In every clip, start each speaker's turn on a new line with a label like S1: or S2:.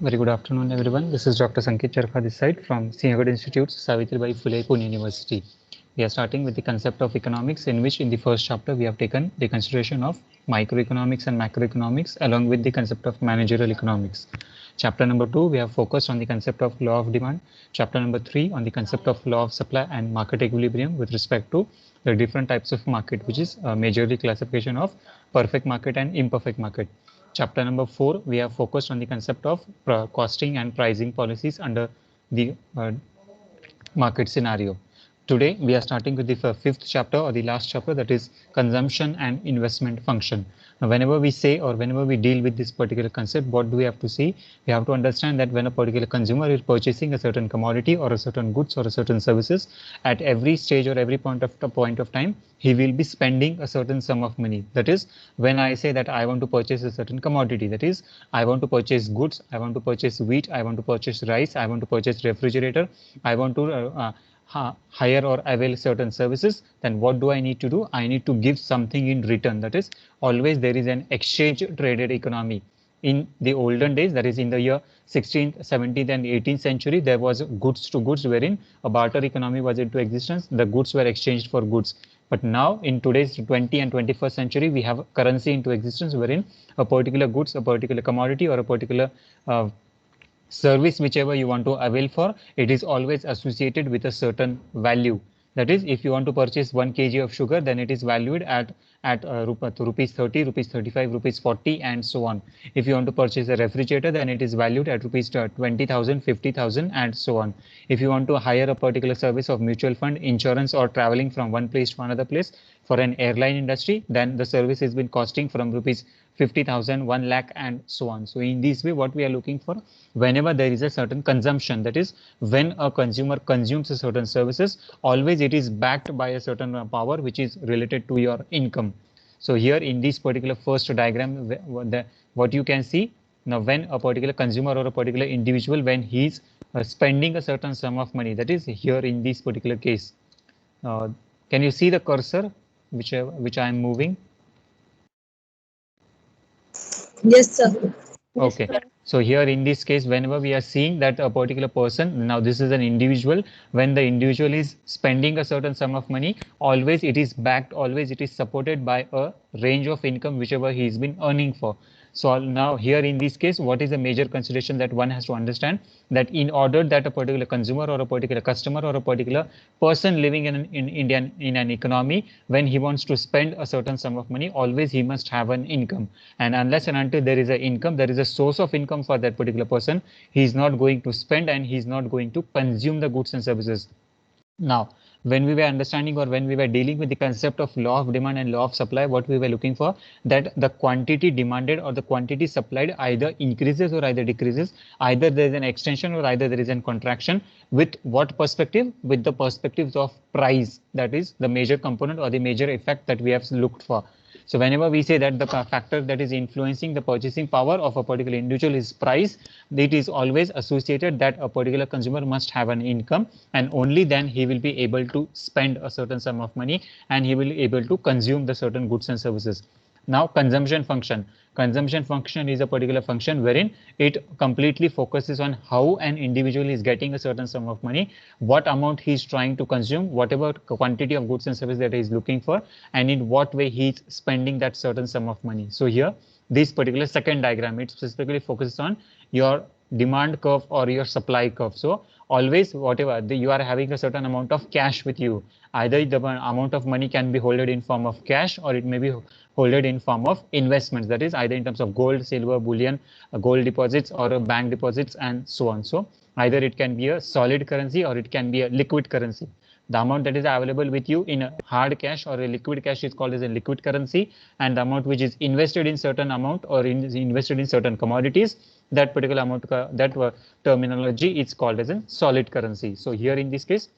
S1: Very good afternoon, everyone. This is Dr. Sanket Charkha this side from Sanket Institute's Savitribai Phule Pune University. We are starting with the concept of economics, in which in the first chapter we have taken the consideration of microeconomics and macroeconomics along with the concept of managerial economics. Chapter number 2, we have focused on the concept of law of demand. Chapter number 3 on the concept of law of supply and market equilibrium with respect to the different types of market, which is majorly classification of perfect market and imperfect market. Chapter number 4, we have focused on the concept of costing and pricing policies under the market scenario. Today, we are starting with the fifth chapter or the last chapter, that is consumption and investment function. Now, whenever we say or whenever we deal with this particular concept, what do we have to see? We have to understand that when a particular consumer is purchasing a certain commodity or a certain goods or a certain services, at every stage or every point of time, he will be spending a certain sum of money. That is, when I say that I want to purchase a certain commodity, that is, I want to purchase goods, I want to purchase wheat, I want to purchase rice, I want to purchase refrigerator, I want to hire or avail certain services, then what do I need to do? I need to give something in return. That is, always there is an exchange traded economy. In the olden days, that is in the year 16th, 17th and 18th century, there was goods to goods wherein a barter economy was into existence. The goods were exchanged for goods. But now in today's 20th and 21st century, we have currency into existence wherein a particular goods, a particular commodity or a particular service whichever you want to avail for, it is always associated with a certain value. That is, if you want to purchase 1 kg of sugar, then it is valued at rupees 30, rupees 35, rupees 40 and so on. If you want to purchase a refrigerator, then it is valued at rupees 20,000, 50,000 and so on. If you want to hire a particular service of mutual fund, insurance or traveling from one place to another place for an airline industry, then the service has been costing from rupees 50,000, 1 lakh and so on. So in this way, what we are looking for, whenever there is a certain consumption, that is when a consumer consumes a certain services, always it is backed by a certain power which is related to your income. So here in this particular first diagram, what you can see, now when a particular consumer or a particular individual, when he's spending a certain sum of money, that is here in this particular case, can you see the cursor which I am moving?
S2: Yes, sir.
S1: Okay. So here in this case, whenever we are seeing that a particular person, now this is an individual, when the individual is spending a certain sum of money, always it is backed, always it is supported by a range of income whichever he has been earning for. So now here in this case, what is the major consideration that one has to understand, that in order that a particular consumer or a particular customer or a particular person living in an economy, when he wants to spend a certain sum of money, always he must have an income. And unless and until there is an income, there is a source of income for that particular person, he is not going to spend and he is not going to consume the goods and services. Now, when we were understanding or when we were dealing with the concept of law of demand and law of supply, what we were looking for, that the quantity demanded or the quantity supplied either increases or either decreases, either there is an extension or either there is a contraction. With what perspective? With the perspectives of price. That is the major component or the major effect that we have looked for. So whenever we say that the factor that is influencing the purchasing power of a particular individual is price, it is always associated that a particular consumer must have an income, and only then he will be able to spend a certain sum of money and he will be able to consume the certain goods and services. Now, consumption function. Consumption function is a particular function wherein it completely focuses on how an individual is getting a certain sum of money, what amount he is trying to consume, whatever quantity of goods and services that he is looking for, and in what way he is spending that certain sum of money. So here, this particular second diagram, it specifically focuses on your demand curve or your supply curve. So always whatever you are having a certain amount of cash with you, either the amount of money can be holded in form of cash or it may be holded in form of investments, that is either in terms of gold, silver, bullion, gold deposits or bank deposits and so on. So either it can be a solid currency or it can be a liquid currency. The amount that is available with you in a hard cash or a liquid cash is called as a liquid currency, and the amount which is invested in certain amount or invested in certain commodities, that particular amount, that terminology is called as a solid currency. So here in this case,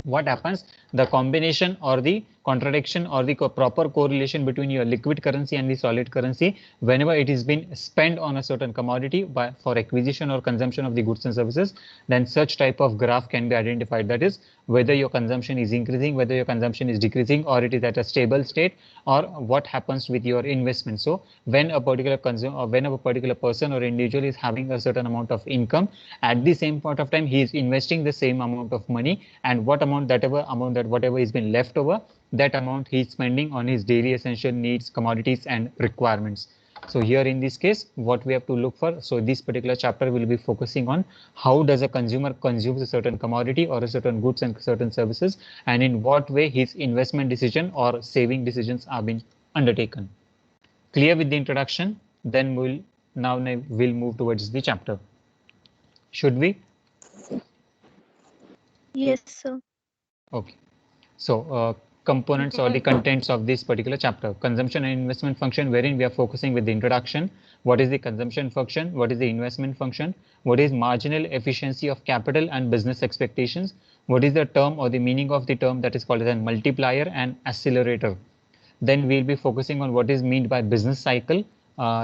S1: what happens, the combination or the contradiction or the proper correlation between your liquid currency and the solid currency whenever it is been spent on a certain commodity for acquisition or consumption of the goods and services, then such type of graph can be identified. That is, whether your consumption is increasing, whether your consumption is decreasing, or it is at a stable state, or what happens with your investment. So when a particular consumer or when a particular person or individual is having a certain amount of income, at the same point of time he is investing the same amount of money, and whatever is been left over, that amount he is spending on his daily essential needs, commodities and requirements. So here in this case, what we have to look for, so this particular chapter will be focusing on how does a consumer consumes a certain commodity or a certain goods and certain services, and in what way his investment decision or saving decisions are being undertaken. Clear with the introduction? Then we'll move towards the chapter. Should we?
S3: Yes, sir.
S1: Okay. So components or the contents of this particular chapter: consumption and investment function, wherein we are focusing with the introduction. What is the consumption function? What is the investment function? What is marginal efficiency of capital and business expectations? What is the term or the meaning of the term that is called as a multiplier and accelerator? Then we'll be focusing on what is meant by business cycle.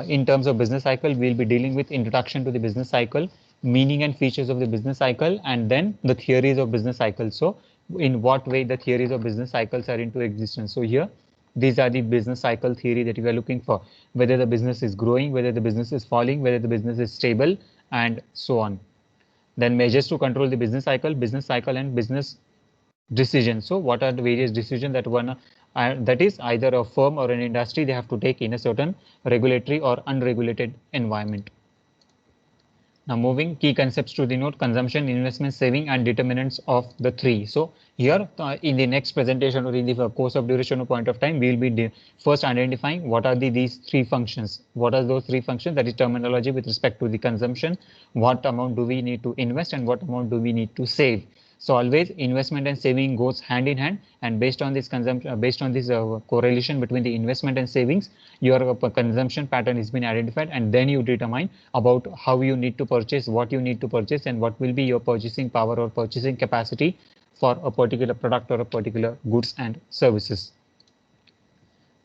S1: In terms of business cycle, we'll be dealing with introduction to the business cycle, meaning and features of the business cycle, and then the theories of business cycle. So in what way the theories of business cycles are into existence. So here, these are the business cycle theory that we are looking for, whether the business is growing, whether the business is falling, whether the business is stable, and so on. Then measures to control the business cycle and business decisions. So what are the various decisions that that is either a firm or an industry they have to take in a certain regulatory or unregulated environment. Now moving key concepts to the note: consumption, investment, saving, and determinants of the three. So here in the next presentation or in the course of duration or point of time, we will be first identifying what are these three functions. What are those three functions? That is terminology with respect to the consumption. What amount do we need to invest and what amount do we need to save? So always investment and saving goes hand in hand, and based on this consumption, based on this correlation between the investment and savings, your consumption pattern has been identified, and then you determine about how you need to purchase, what you need to purchase, and what will be your purchasing power or purchasing capacity for a particular product or a particular goods and services.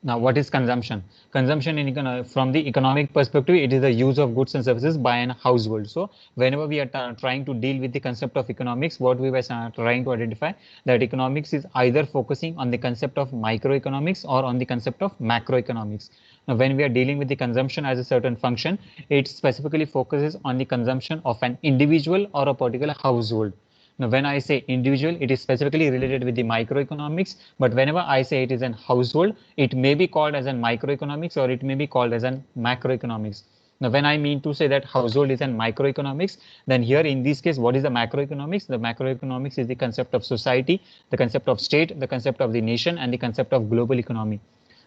S1: Now, what is consumption? Consumption from the economic perspective, it is the use of goods and services by a household. So whenever we are trying to deal with the concept of economics, what we were trying to identify that economics is either focusing on the concept of microeconomics or on the concept of macroeconomics. Now, when we are dealing with the consumption as a certain function, it specifically focuses on the consumption of an individual or a particular household. Now, when I say individual, it is specifically related with the microeconomics, but whenever I say it is an household, it may be called as an microeconomics or it may be called as an macroeconomics. Now, when I mean to say that household is an microeconomics, then here in this case, what is the macroeconomics? The macroeconomics is the concept of society, the concept of state, the concept of the nation, and the concept of global economy.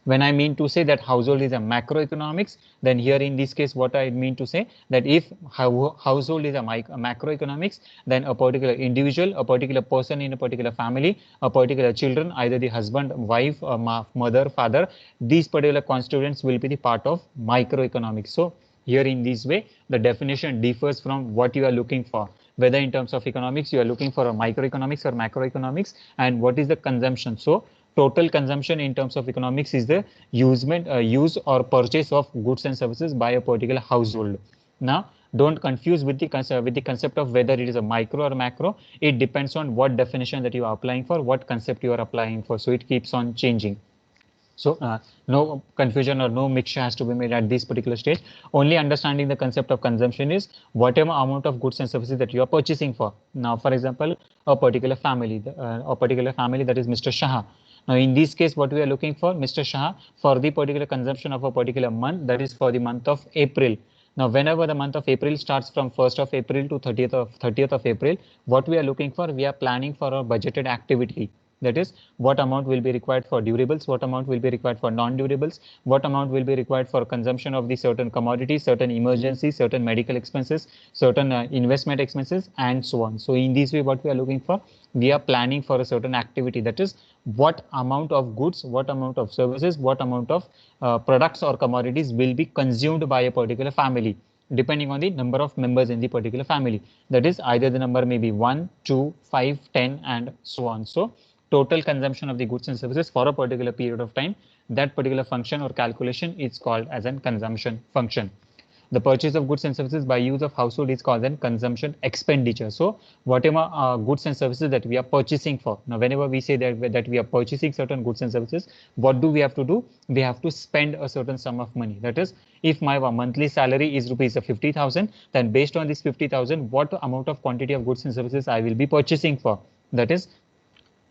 S1: When I mean to say that household is a macroeconomics, then here in this case, what I mean to say that if household is a macroeconomics, then a particular individual, a particular person in a particular family, a particular children, either the husband, wife, mother, father, these particular constituents will be the part of microeconomics. So here in this way, the definition differs from what you are looking for. Whether in terms of economics, you are looking for a microeconomics or macroeconomics, and what is the consumption. So total consumption in terms of economics is the use or purchase of goods and services by a particular household. Now, don't confuse with the concept of whether it is a micro or macro. It depends on what definition that you are applying for, what concept you are applying for. So it keeps on changing. So no confusion or no mixture has to be made at this particular stage. Only understanding the concept of consumption is whatever amount of goods and services that you are purchasing for. Now, for example, a particular family that is Mr. Shah. Now, in this case, what we are looking for, Mr. Shah, for the particular consumption of a particular month, that is for the month of April. Now, whenever the month of April starts from 1st of April to 30th of April, what we are looking for, we are planning for a budgeted activity. That is, what amount will be required for durables, what amount will be required for non-durables, what amount will be required for consumption of the certain commodities, certain emergencies, certain medical expenses, certain investment expenses, and so on. So in this way, what we are looking for, we are planning for a certain activity. That is, what amount of goods, what amount of services, what amount of products or commodities will be consumed by a particular family, depending on the number of members in the particular family. That is, either the number may be 1, 2, 5, 10, and so on. So total consumption of the goods and services for a particular period of time, that particular function or calculation is called as a consumption function. The purchase of goods and services by use of household is called then consumption expenditure. So whatever goods and services that we are purchasing for, now whenever we say that we are purchasing certain goods and services, what do we have to do? We have to spend a certain sum of money. That is, if my monthly salary is rupees 50,000, then based on this 50,000, what amount of quantity of goods and services I will be purchasing for. That is,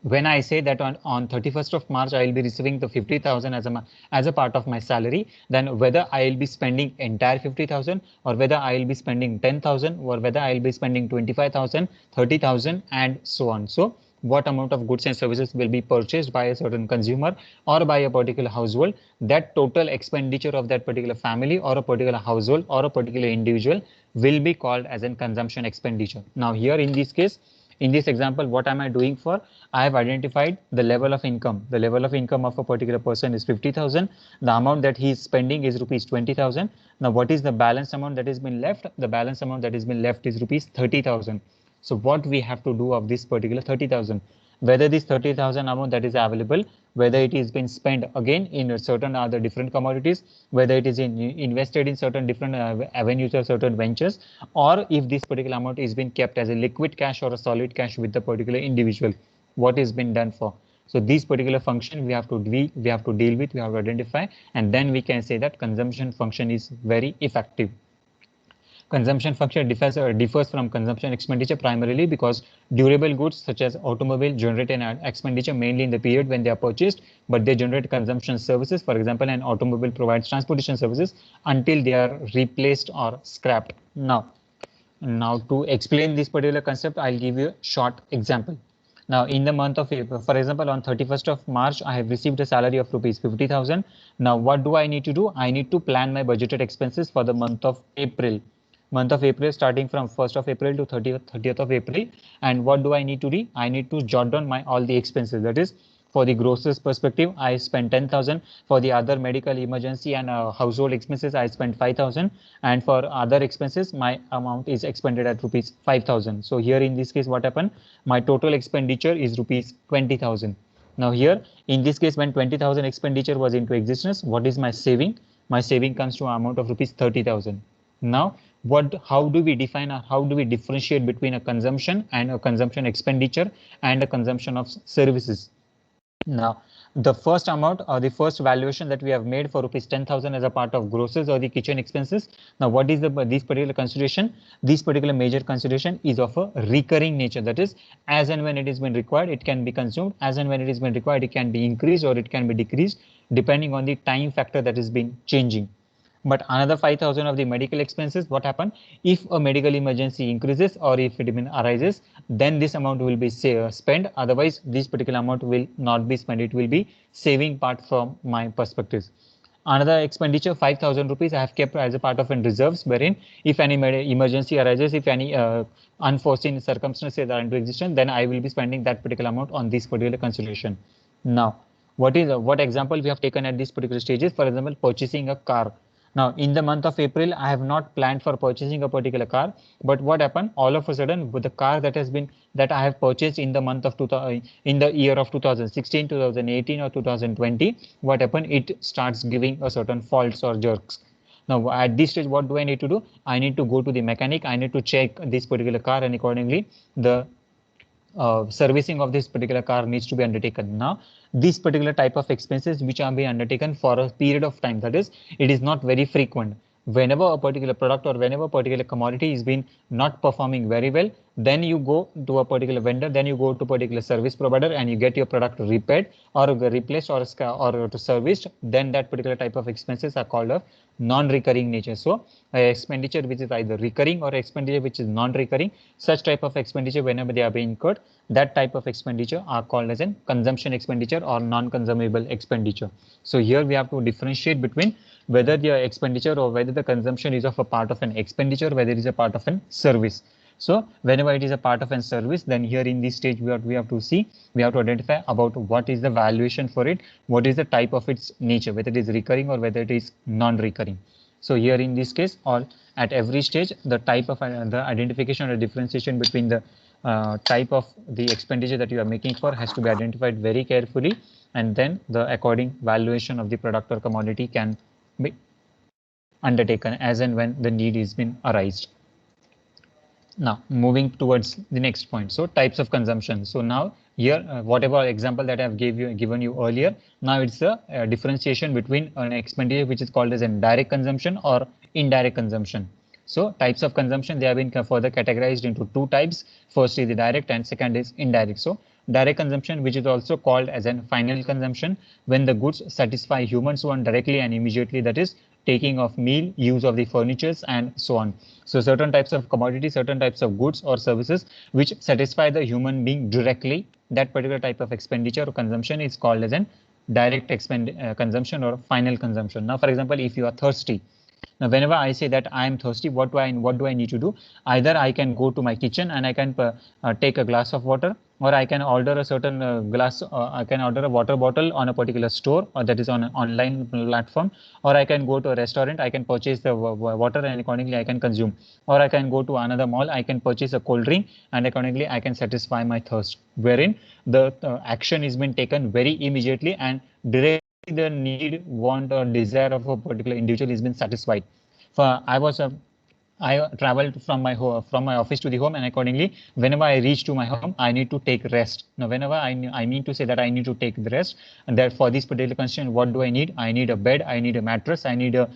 S1: when I say that on 31st of March, I will be receiving the 50,000 as a part of my salary, then whether I will be spending entire 50,000 or whether I will be spending 10,000 or whether I will be spending 25,000, 30,000 and so on. So what amount of goods and services will be purchased by a certain consumer or by a particular household, that total expenditure of that particular family or a particular household or a particular individual will be called as a consumption expenditure. Now here in this case, in this example, what am I doing for? I have identified the level of income. The level of income of a particular person is 50,000. The amount that he is spending is rupees 20,000. Now, what is the balance amount that has been left? The balance amount that has been left is rupees 30,000. So what we have to do of this particular 30,000? Whether this 30,000 amount that is available, whether it is been spent again in certain other different commodities, whether it is invested in certain different avenues or certain ventures, or if this particular amount is being kept as a liquid cash or a solid cash with the particular individual, what is been done for. So this particular function we have to deal with, we have to identify, and then we can say that consumption function is very effective. Consumption function differs from consumption expenditure primarily because durable goods such as automobile generate an expenditure mainly in the period when they are purchased, but they generate consumption services. For example, an automobile provides transportation services until they are replaced or scrapped. Now to explain this particular concept, I'll give you a short example. Now, in the month of April, for example, on 31st of March, I have received a salary of rupees 50,000. Now, what do I need to do? I need to plan my budgeted expenses for the month of April. Month of April, starting from 1st of April to 30th of April. And what do I need to do? I need to jot down all the expenses. That is, for the grocer's perspective, I spent 10,000. For the other medical emergency and household expenses, I spent 5,000. And for other expenses, my amount is expended at rupees 5,000. So here in this case, what happened? My total expenditure is rupees 20,000. Now here, in this case, when 20,000 expenditure was into existence, what is my saving? My saving comes to an amount of rupees 30,000. Now, how do we define or how do we differentiate between a consumption and a consumption expenditure and a consumption of services? Now, the first amount or the first valuation that we have made for rupees 10,000 as a part of grosses or the kitchen expenses. Now, what is this particular consideration? This particular major consideration is of a recurring nature. That is, as and when it is been required, it can be consumed. As and when it is been required, it can be increased or it can be decreased depending on the time factor that is been changing. But another 5,000 of the medical expenses, what happened? If a medical emergency increases or if it arises, then this amount will be spent. Otherwise, this particular amount will not be spent. It will be saving part from my perspectives. Another expenditure, 5,000 rupees, I have kept as a part of in reserves, wherein if any emergency arises, if any unforeseen circumstances are into existence, then I will be spending that particular amount on this particular consideration. Now, what example we have taken at this particular stages? For example, purchasing a car. Now, in the month of April, I have not planned for purchasing a particular car, but what happened? All of a sudden, with the car that I have purchased in the month of in the year of 2016, 2018, or 2020, what happened? It starts giving a certain faults or jerks. Now, at this stage, what do I need to do? I need to go to the mechanic. I need to check this particular car, and accordingly, the servicing of this particular car needs to be undertaken. Now, this particular type of expenses which are being undertaken for a period of time, that is, it is not very frequent. Whenever a particular product or whenever a particular commodity is been not performing very well, then you go to a particular vendor, then you go to a particular service provider and you get your product repaired or replaced or serviced. Then that particular type of expenses are called of non-recurring nature. So expenditure which is either recurring or expenditure which is non-recurring, such type of expenditure whenever they are being incurred, that type of expenditure are called as a consumption expenditure or non-consumable expenditure. So here we have to differentiate between whether the expenditure or whether the consumption is of a part of an expenditure, whether it is a part of an service. So whenever it is a part of a service, then here in this stage we have to identify about what is the valuation for it, what is the type of its nature, whether it is recurring or whether it is non-recurring. So here in this case, or at every stage, the type of the identification or differentiation between the type of the expenditure that you are making for has to be identified very carefully, and then the according valuation of the product or commodity can be undertaken as and when the need is been arised. Now moving towards the next point, so types of consumption. So now here whatever example that I have given you earlier, now it's a differentiation between an expenditure which is called as a direct consumption or indirect consumption. So types of consumption, they have been further categorized into two types. First is the direct and second is indirect. So direct consumption, which is also called as a final consumption, when the goods satisfy humans want directly and immediately, that is taking of meal, use of the furnitures and so on. So certain types of commodities, certain types of goods or services which satisfy the human being directly, that particular type of expenditure or consumption is called as an direct consumption or final consumption. Now, for example, if you are thirsty, now whenever I say that I am thirsty, what do I need to do? Either I can go to my kitchen and I can take a glass of water, or I can order a certain I can order a water bottle on a particular store, or that is on an online platform, or I can go to a restaurant, I can purchase the water and accordingly I can consume, or I can go to another mall, I can purchase a cold drink and accordingly I can satisfy my thirst, wherein the action is being taken very immediately and directly the need, want or desire of a particular individual is been satisfied. For I traveled from my office to the home, and accordingly, whenever I reach to my home, I need to take rest. Now, whenever I mean to say that I need to take the rest, and that for this particular condition, what do I need? I need a bed, I need a mattress, I need a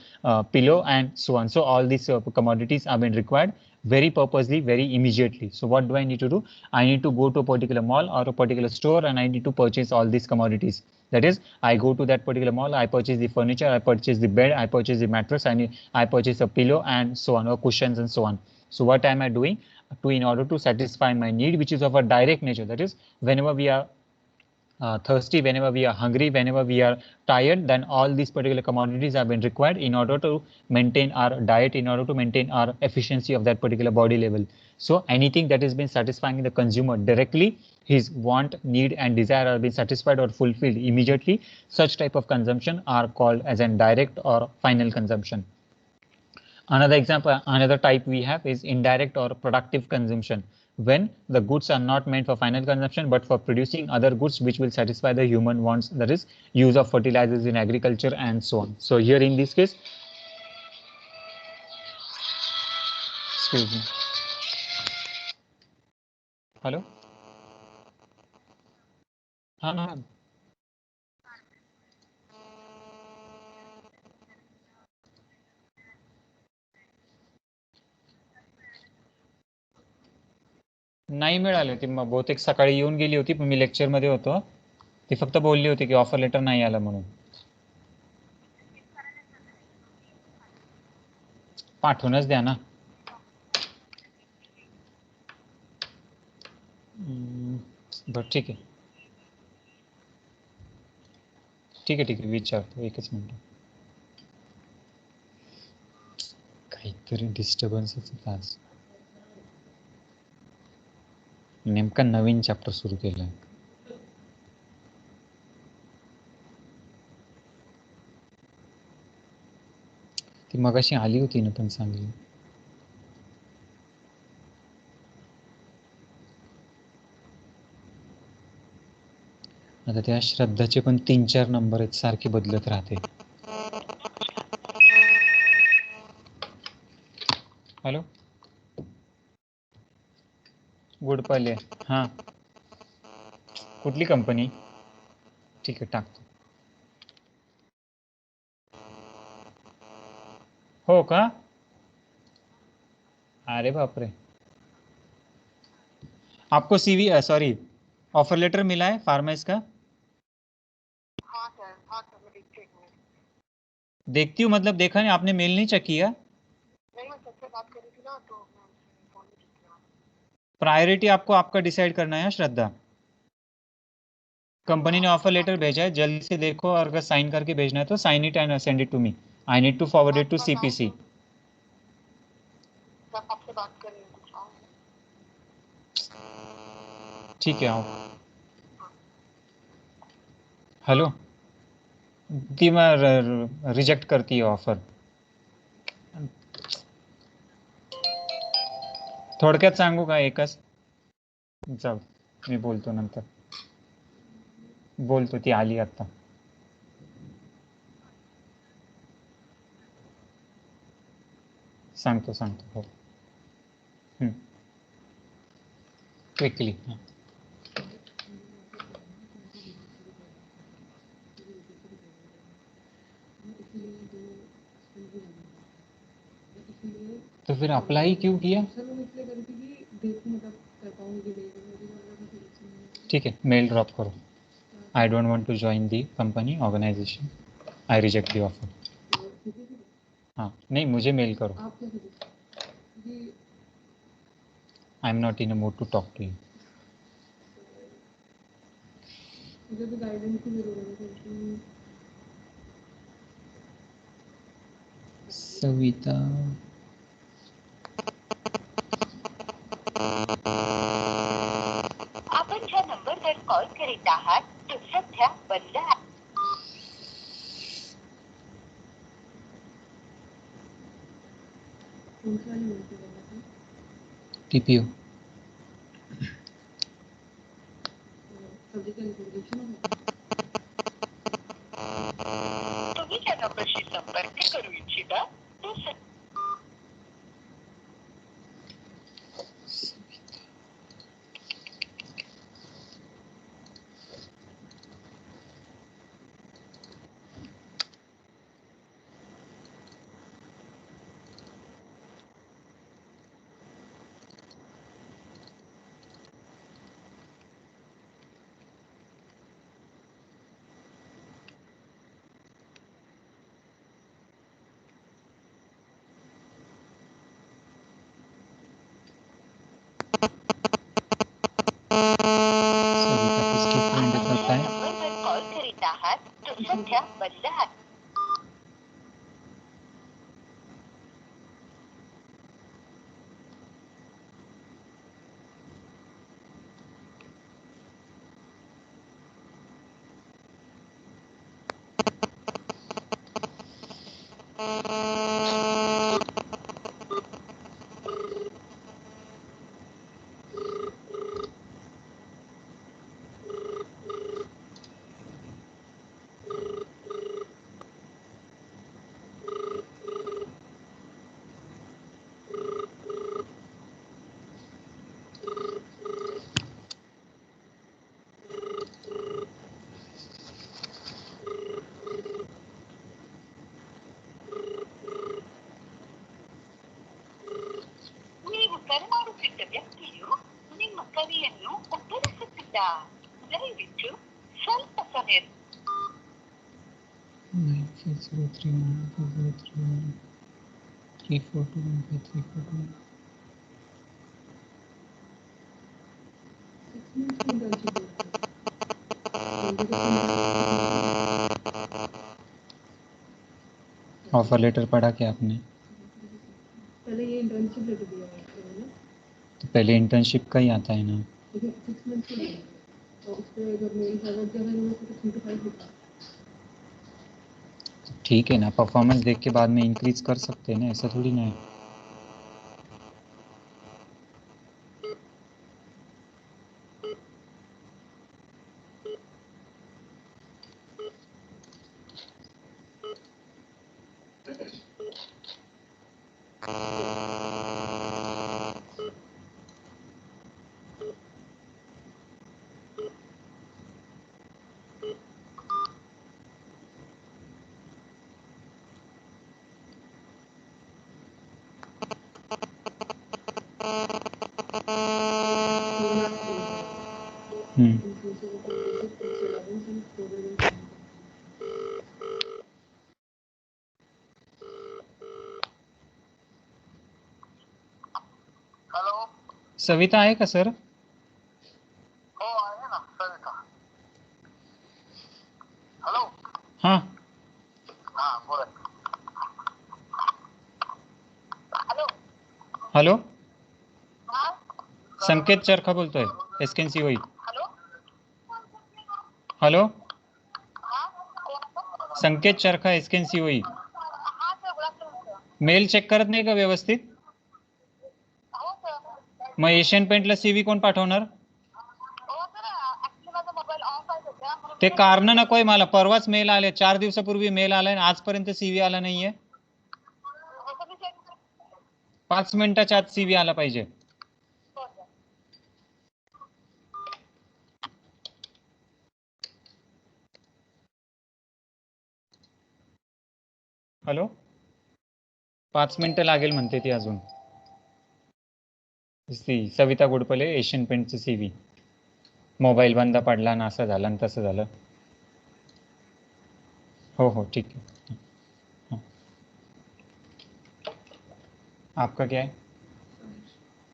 S1: pillow, and so on. So all these commodities have been required very purposely, very immediately. So what do I need to do? I need to go to a particular mall or a particular store, and I need to purchase all these commodities. That is, I go to that particular mall, I purchase the furniture, I purchase the bed, I purchase the mattress, I purchase a pillow and so on, or cushions and so on. So what am I doing? In order to satisfy my need, which is of a direct nature, that is, whenever we are thirsty, whenever we are hungry, whenever we are tired, then all these particular commodities have been required in order to maintain our diet, in order to maintain our efficiency of that particular body level. So anything that has been satisfying the consumer directly, his want, need and desire are being satisfied or fulfilled immediately, such type of consumption are called as an direct or final consumption. Another example, another type we have is indirect or productive consumption, when the goods are not meant for final consumption but for producing other goods which will satisfy the human wants, that is use of fertilizers in agriculture and so on. So here in this case, excuse me, hello, हाँ नाही मिळाली होती, मग बहुतेक सकाळी येऊन गेली होती, पण मी लेक्चरमध्ये होतो. ती फक्त बोलली होती की ऑफर लेटर नाही आलं म्हणून. पाठवूनच द्या ना. बरं ठीक आहे, ठीक आहे, ठीक आहे, विचारतो, एकच मिनिट. काहीतरी डिस्टर्बन्सच तास, नेमका नवीन चॅप्टर सुरू केलाय. ती मगाशी आली होती ना पण चांगली. आता त्या श्रद्धाचे पण 3-4 नंबर आहेत, सारखे बदलत राहते. हॅलो, गुडपाले, हां, कुठली कंपनी? ठीक आहे, टाकतो. हो का? अरे बापरे. आपको सीवी सॉरी ऑफर लेटर मिला है फार्मेस का?
S2: हाँ सर, हाँ सर, मैं देखती हूँ।
S1: देखती हूँ मतलब देखा नहीं आपने, मेल नहीं चेक किया?
S2: नहीं, मैं सबसे बात कर रही थी ना, तो मैं उससे फोन नहीं किया।
S1: प्रायोरिटी आपको आपका डिसाइड करना है श्रद्धा. कंपनी ने ऑफर लेटर भेजा है, जल्दी से देखो, और अगर साइन करके भेजना है तो sign it and send it to me. I need to forward it to CPC.
S2: मैं आपसे बात कर रही हूँ, कुछ और।
S1: ठीक है, आओ. हेलो, ती मग रिजेक्ट करती है ऑफर. थोडक्यात सांगू का एकच, जाऊ, मी बोलतो नंतर. बोलतो, ती आली आता. सांगतो हो. क्विकली. तो फिर अप्लाई क्यों किया? ठीक है, मेल ड्रॉप करो. I don't want to join the company organisation. I reject the offer. हाँ, नहीं, मुझे मेल करो. I am not in a mood to talk to you. Savita.
S3: आपण ज्या नंबरवर कॉल करीत आहात तो सध्या बंद आहे.
S1: TPO.
S3: तुम्ही ज्या नंबरशी संपर्क करू इच्छिता तो
S1: सविता किसकी फ्रेंड है पता है?
S3: नंबरवर कॉल करीत आहात तो सध्या बंद आहे. ನೀವು ಕರೆ ಮಾಡುತ್ತಿದ್ದ ವ್ಯಕ್ತಿಯು ನಿಮ್ಮ ಕರೆಯನ್ನು ಉತ್ತರಿಸುತ್ತಿಲ್ಲ. ದಯವಿಟ್ಟು ಸ್ವಲ್ಪ ಸಮಯ
S1: 94031403. ऑफर लेटर पढ़ा क्या आपने?
S2: पहले ये इंटर्नशिप लेटर दिया है
S1: तो पहले इंटर्नशिप का ही आता है ना.
S2: 6 मंथ का है और उस पे अगर मेरी फॉरवर्ड किया था तो 3 to 5 लिखा.
S1: ठीक है ना, परफॉर्मेंस देख के बाद में इंक्रीज कर सकते हैं ना, ऐसा थोड़ी ना है.
S3: हॅलो.
S1: सविता आहे का सर?
S3: हो आहे ना सविता. हॅलो.
S1: हाँ.
S3: हा बोला. हॅलो.
S1: हॅलो,
S3: हा
S1: संकेत चरखा बोलतोय, एसकेन्सी होई.
S3: हॅलो.
S1: हॅलो,
S3: हा कोण?
S1: संकेत चरखा, एसकेन्सी होई.
S3: हा सर बोला सर.
S1: मेल चेक करत नाही का व्यवस्थित?
S3: हो सर.
S1: मग एशियन पेंटला CV कोण पाठवणार? ते कारण नकोय मला. परवाच मेल आले, 4 दिवसापूर्वी मेल आलाय, आजपर्यंत CV आला नाहीये. 5 मिनिटाच्या आत CV आला पाहिजे. हॅलो, 5 मिनिटं लागेल म्हणते ती अजून. सविता गुडपले, एशियन पेंटचं CV. मोबाईल बंद पडला ना, असं झालं आणि तसं झालं. हो हो ठीक है. हाँ. आपका क्या है?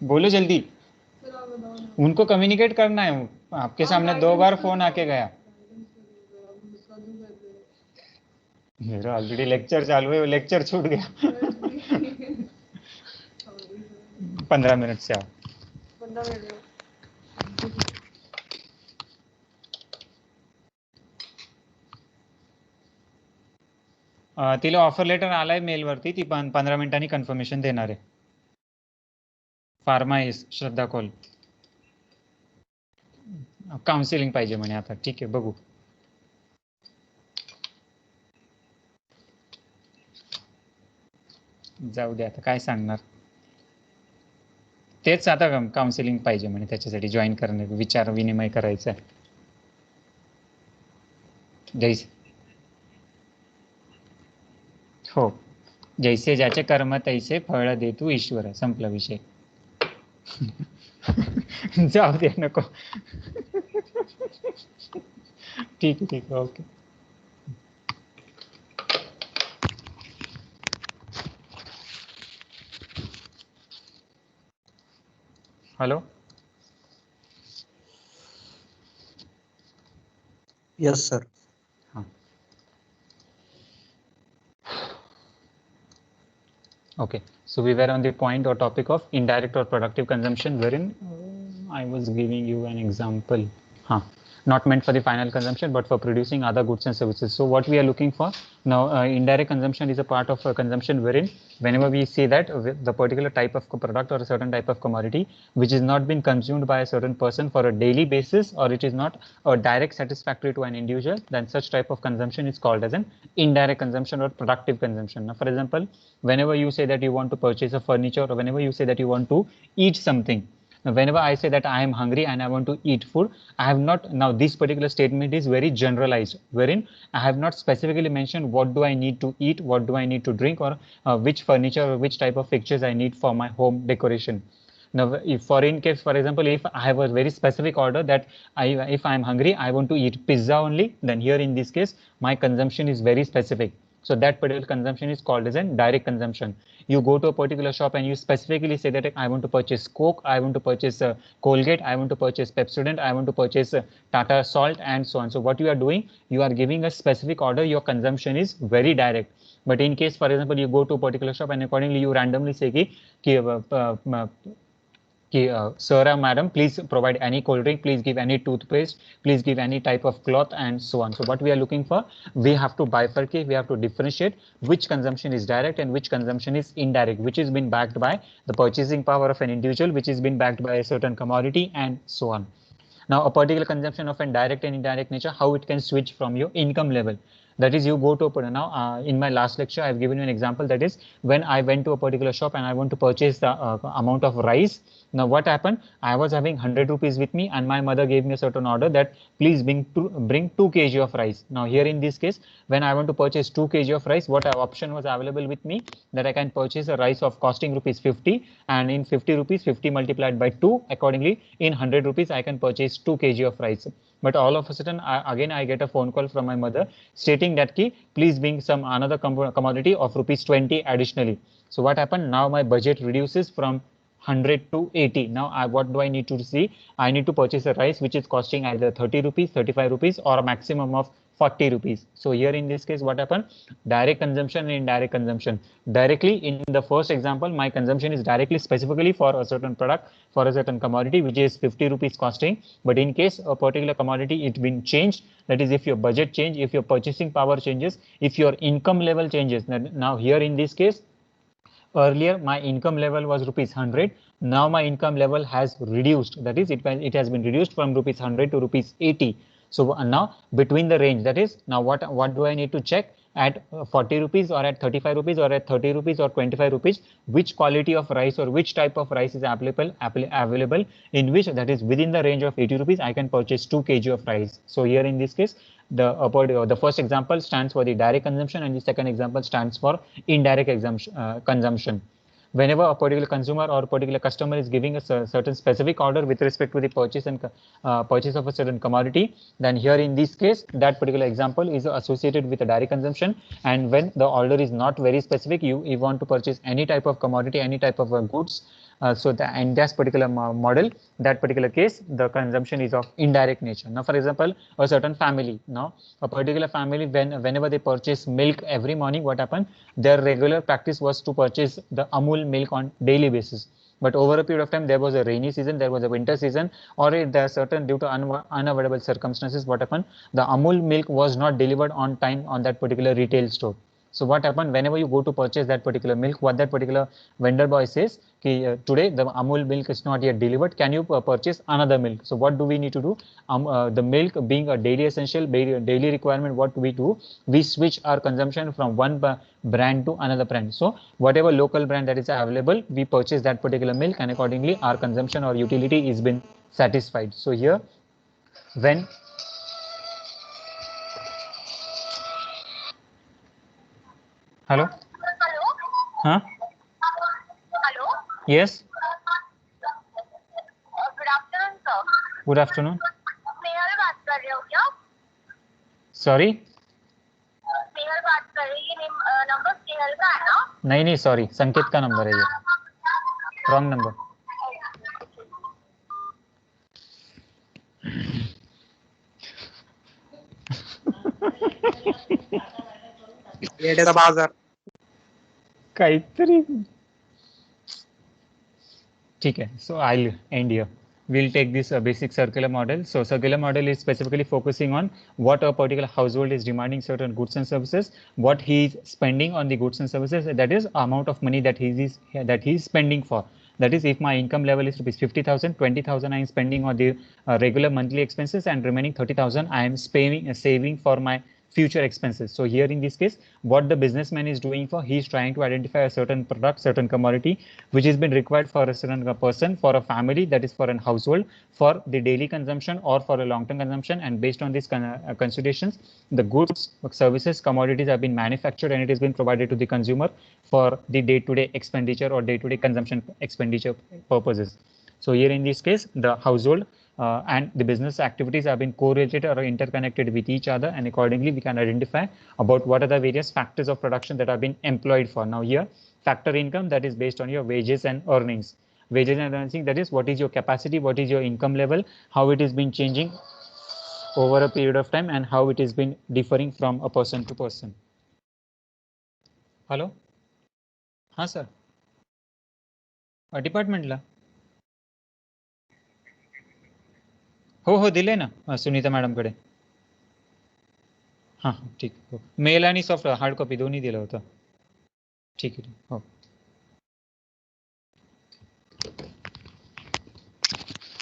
S1: बोलो जल्दी.
S2: सर आप बताओ ना।
S1: उनको कम्युनिकेट करना है. आपके सामने 2 बार फोन आके गया. मेरा ऑलरेडी लेक्चर चालू है, लेक्चर छूट गया. 15 मिनट से आओ.
S2: 15 मिनट.
S1: तिला ऑफर लेटर आलाय मेलवरती, ती 15 मिनिटांनी कन्फर्मेशन देणार आहे. फार्माइस श्रद्धा कॉल. काउन्सिलिंग पाहिजे म्हणे आता. ठीक आहे, बघू. जाऊ दे आता, काय सांगणार. तेच आता काउन्सिलिंग पाहिजे म्हणे, त्याच्यासाठी जॉईन करणे, विचार विनिमय करायचा. जैसे हो, जैसे ज्याचे कर्म तैसे फळ दे तू ईश्वर. संपला विषय. जाऊ दे, नको. ठीक आहे, okay. Hello.
S4: Yes, sir.
S1: Okay, so we were on the point or topic of indirect or productive consumption, wherein I was giving you an example. Not meant for the final consumption, but for producing other goods and services. So what we are looking for now, indirect consumption is a part of consumption wherein whenever we say that the particular type of product or a certain type of commodity which is not been consumed by a certain person for a daily basis, or it is not a direct satisfactory to an individual, then such type of consumption is called as an indirect consumption or productive consumption. Now, for example, whenever you say that you want to purchase a furniture, or whenever you say that you want to eat something, now, whenever I say that I am hungry and I want to eat food, I have not, now this particular statement is very generalized, wherein I have not specifically mentioned what do I need to eat, what do I need to drink, or which furniture or which type of fixtures I need for my home decoration. Now, if for example, if I have a very specific order that if I am hungry, I want to eat pizza only, then here in this case, my consumption is very specific. So that particular consumption is called as a direct consumption. You go to a particular shop and you specifically say that I want to purchase Coke, I want to purchase Colgate, I want to purchase Pepsodent, I want to purchase Tata Salt, and so on. So what you are doing, you are giving a specific order, your consumption is very direct. But in case, for example, you go to a particular shop and accordingly you randomly say sir or madam, please provide any cold drink, please give any toothpaste, please give any type of cloth, and so on. So what we are looking for, we have to bifurcate, we have to differentiate which consumption is direct and which consumption is indirect, which has been backed by the purchasing power of an individual, which has been backed by a certain commodity, and so on. Now, a particular consumption of a direct and indirect nature, how it can switch from your income level. That is, you go to a, now in my last lecture, I've given you an example. That is, when I went to a particular shop and I want to purchase the amount of rice. Now, what happened? I was having 100 rupees with me, and my mother gave me a certain order that please bring 2 kg of rice. Now, here in this case, when I want to purchase 2 kg of rice, what option was available with me? That I can purchase a rice of costing rupees 50, and in 50 rupees, 50 multiplied by 2, accordingly, in 100 rupees, I can purchase 2 kg of rice. But all of a sudden, again, I get a phone call from my mother stating that please bring some another commodity of rupees 20 additionally. So what happened? Now my budget reduces from 100 to 80. Now what do I need to see? I need to purchase a rice which is costing either 30 rupees, 35 rupees, or a maximum of 40 rupees. So here in this case, what happened? Direct consumption and indirect consumption. Directly in the first example, my consumption is directly specifically for a certain product, for a certain commodity, which is 50 rupees costing. But in case a particular commodity, it's been changed. That is, if your budget change, if your purchasing power changes, if your income level changes. Now here in this case, earlier my income level was rupees 100. Now my income level has reduced. That is, it has been reduced from rupees 100 to rupees 80. So now between the range, that is, now what do I need to check? At 40 rupees or at 35 rupees or at 30 rupees or 25 rupees, which quality of rice or which type of rice is available, in which, that is within the range of 80 rupees, I can purchase 2 kg of rice. So here in this case, the first example stands for the direct consumption and the second example stands for indirect consumption. Whenever a particular consumer or a particular customer is giving a certain specific order with respect to the purchase and purchase of a certain commodity, then here in this case, that particular example is associated with a direct consumption. And when the order is not very specific, you want to purchase any type of commodity, any type of goods. So in this particular model, that particular case, the consumption is of indirect nature. Now, for example, a certain family, now a particular family, whenever they purchase milk every morning, what happened? Their regular practice was to purchase the Amul milk on daily basis. But over a period of time, there was a rainy season, there was a winter season, or there are certain, due to unavoidable circumstances, what happened? The Amul milk was not delivered on time on that particular retail store. So what happened, whenever you go to purchase that particular milk, what that particular vendor boy says, today the Amul milk is not yet delivered, can you purchase another milk? So what do we need to do? The milk being a daily essential, daily requirement, what we do? We switch our consumption from one brand to another brand. So whatever local brand that is available, we purchase that particular milk, and accordingly our consumption or utility is been satisfied. So here, when hello, huh?
S3: Hello.
S1: Yes.
S3: Good afternoon, sir.
S1: Good afternoon.
S3: Snehal बात कर रहे हो क्या?
S1: Sorry.
S3: Snehal बात कर रही है, number Snehal का है ना?
S1: नहीं, सॉरी, संकेत का नंबर है ये, रॉन्ग नंबर. काहीतरी ठीक आहे. So I'll end here. We'll take this basic circular model. So circular model is specifically focusing on what a particular household is demanding certain goods and services, what he is spending on the goods and services, that is amount of money that he is spending for. That is, if my income level is rupees 50,000, 20,000 I am spending on the regular monthly expenses, and remaining 30,000 I am saving for my future expenses. So here in this case, what the businessman is doing for, he is trying to identify a certain product, certain commodity, which has been required for a certain person, for a family, that is for an household, for the daily consumption or for a long-term consumption. And based on these considerations, the goods, services, commodities have been manufactured and it has been provided to the consumer for the day-to-day expenditure or day-to-day consumption expenditure purposes. So here in this case, the household and the business activities have been correlated or interconnected with each other, and accordingly we can identify about what are the various factors of production that have been employed for. Now here, factor income, that is based on your wages and earnings. Wages and earnings, that is what is your capacity, what is your income level, how it has been changing over a period of time, and how it has been differing from a person to person. Hello? हाँ sir, डिपार्टमेंटला हो दिले ना Sunita madam कडे. हां ठीक, हो, mail आणि सॉफ्ट हार्ड कॉपी दोन्ही दिलं होतं. ठीक आहे, हो.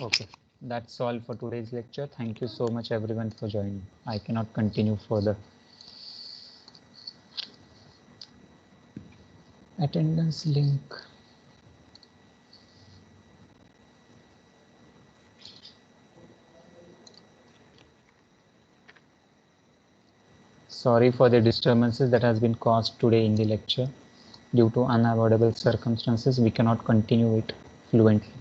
S1: Okay, that's all for today's lecture. Thank you so much everyone for joining. I cannot continue further. Attendance link. Sorry for the disturbances that has been caused today in the lecture. Due to unavoidable circumstances, we cannot continue it fluently.